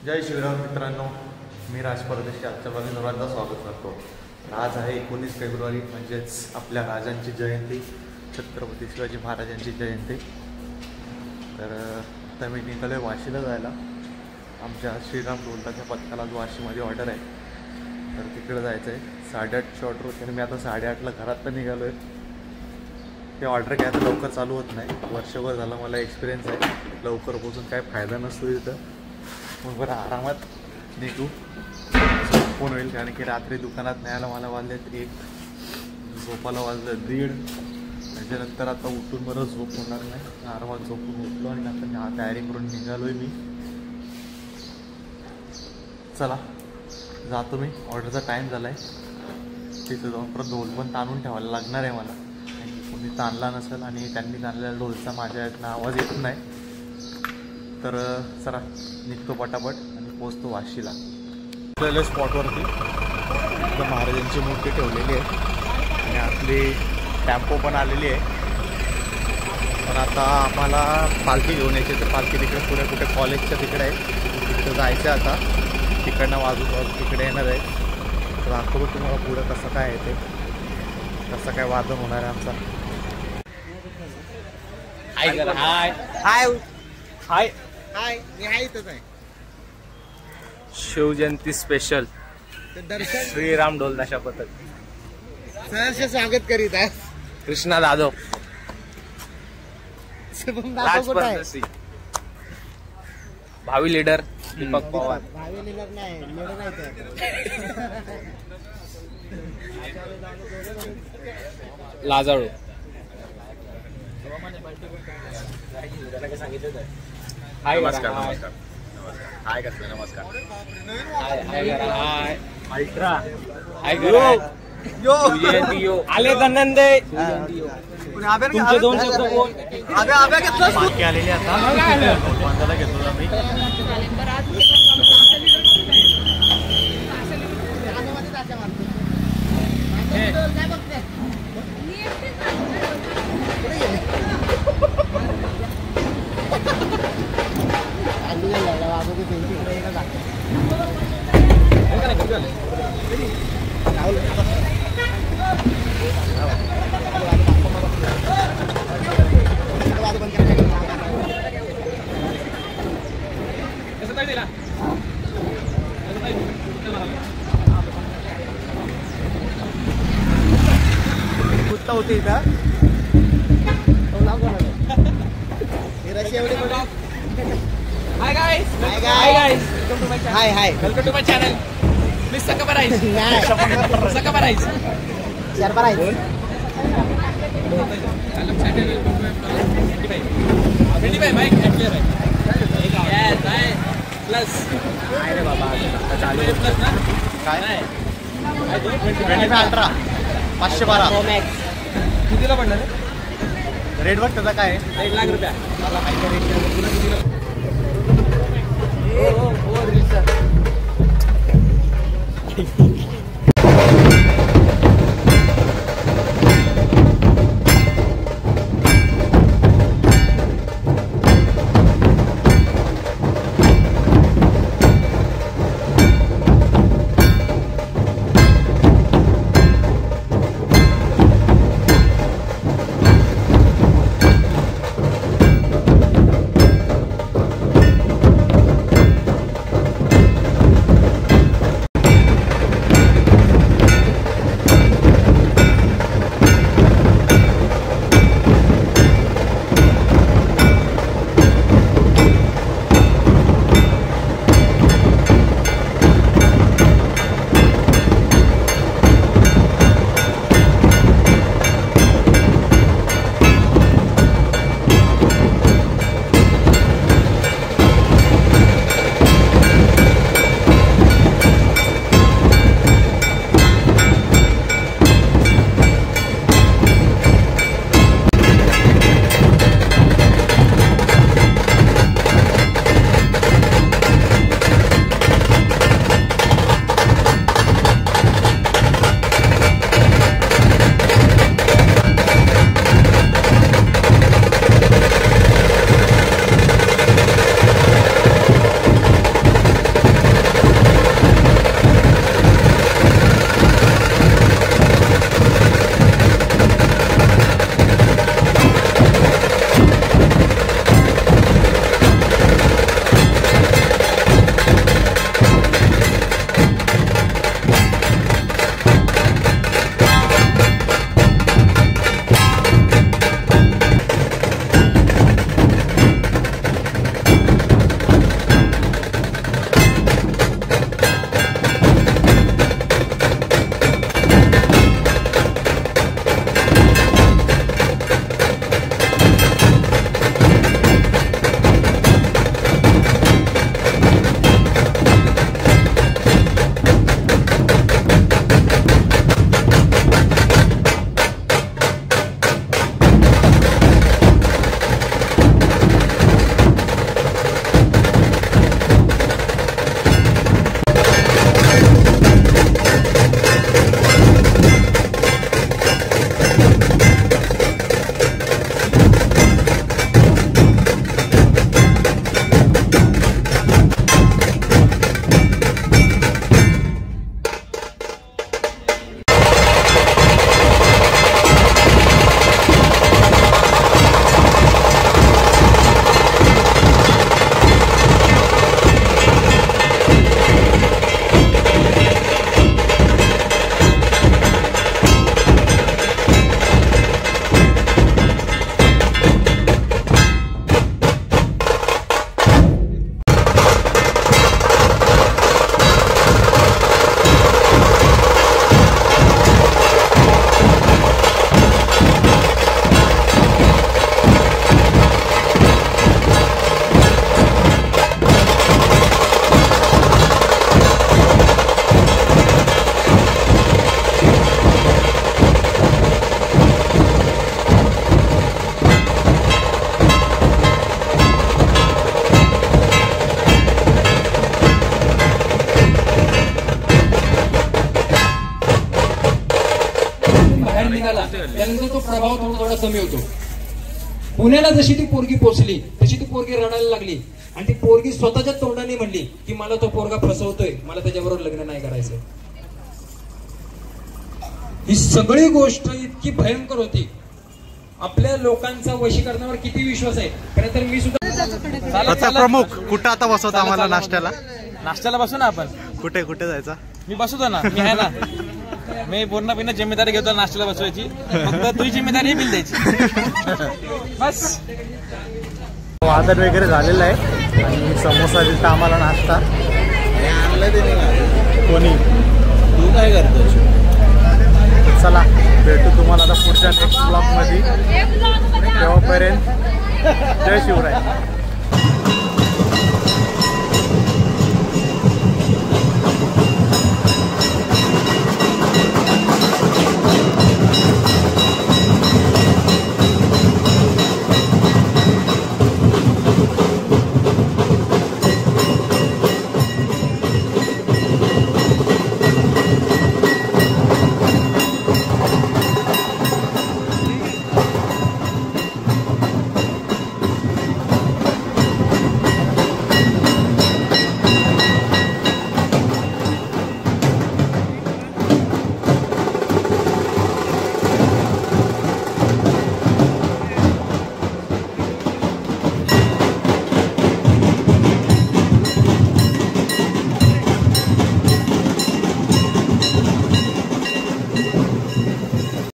जय शिवराम मित्रांनो, मी राज परदेशी आजच्या भागी सर्वांचं स्वागत करतो। आज आहे 19 फेब्रुवारी, म्हणजेच आपल्या राजांची जयंती, छत्रपती शिवाजी महाराजांची जयंती। तर आता मी निघालो वाशीला जायला। आमच्या श्रीराम ढोलताच्या पथकाला जो वाशीमध्ये ऑर्डर आहे, तर तिकडे जायचं आहे। 8:30ची ऑर्डर होती आणि मी आता 8:30ला घरात निघालो आहे। ते ऑर्डर काय आता लवकर चालू होत नाही। वर्षभर झालं मला एक्सपिरियन्स आहे, लवकर पोहोचून काय फायदा नसतो इथं। मग बरं आरामात निघू, फोन होईल, कारण की रात्री दुकानात न्यायला मला वाजले 1, झोपायला वाजलं 1:30। त्याच्यानंतर आता उठून बरं झोप होणार नाही, आरामात झोपून उठलो आणि आता तयारी करून निघालोय मी। चला जातो मी, ऑर्डरचा टाईम झाला आहे। तिथं जाऊन परत ढोल पण ताणून ठेवायला लागणार आहे मला, कोणी ताणला नसेल आणि त्यांनी ताणलेला ढोलचा माझ्या यातनं आवाज येत नाही। तर चला निघतो पटापट आणि पोचतो वाशीला। आपल्याला स्पॉटवरती इथं महाराजांची मूर्ती ठेवलेली आहे आणि आपली टेम्पो पण आलेली आहे। पण आता आम्हाला पालखी घेऊन यायची, तर पालखी तिकडे पुढे कुठे कॉलेजच्या तिकडे आहे, तिकडे जायचं आहे। आता तिकडनं वाजू तिकडे येणार आहे, तर दाखवतो तुम्हाला पुढं कसं काय आहे, ते कसं काय वादन होणार आहे आमचा। हाय हाय हाय हाय, मी आहे इथंच आहे। शिवजयंती स्पेशल दर्शन श्रीराम ढोलताशा पथक, सहर्ष स्वागत करीत आहे कृष्णा जाधव, शुभम राज दादा कुठे आहे? परदेशी, भावी लीडर दीपक पवार, भावी लिहिलं नाही, लिहिलं नाही तर लाजाळू, हाय नमस्कार हाय नमस्कार हाय कसं नमस्कार हाय अल्ट्रा हाय शिवजयंती यो आले धनंदे तुमचे 2 शब्द बोल। पालखी आलेली आता बांधायला घेतो आम्ही। कुत्ता होते इथं hi guys hi guys hi hi welcome to my channel. Please subscribe subscribe mic clear आहे। यस आहे प्लस अरे बाबा चालू आहे प्लस ना काय नाही 25 अल्ट्रा 512 कितीला पडलं रे? रेट बघ त्याचा काय आहे? 1 लाख रुपया मला माहिती रेट तुला कितीला हो रील सर निघाला त्यानंतर तो प्रभाव थोडा थोडा कमी होतो. पुण्याला जशी ती पोरगी पोचली तशी ती पोरगी रडायला लागली आणि ती पोरगी स्वतःच्या तोंडाने म्हणली की मला तो पोरगा फसवतोय, मला त्याच्याबरोबर लग्न नाही करायचं. ही सगळी गोष्ट इतकी भयंकर होती. आपल्या लोकांचा वशीकरणावर किती विश्वास आहे. खरं तर मी सुद्धा प्रमुख कुठं आता बसवता आम्हाला नाश्त्याला बसू ना आपण. कुठे जायचा? मी बसवतो ना, मी आहे ना. मी पूर्ण जिम्मेदारी घेतो नाश्त्याला बसवायची. फक्त तुझी जिम्मेदारी बिल द्यायची बस. वादळ वगैरे झालेलं आहे आणि समोसा दिलता आम्हाला नाश्ता. कोणी तू काय करतो? चला भेटू तुम्हाला आता पुढच्या नेक्स्ट ब्लॉग मध्ये. तेव्हापर्यंत जय शिवराय.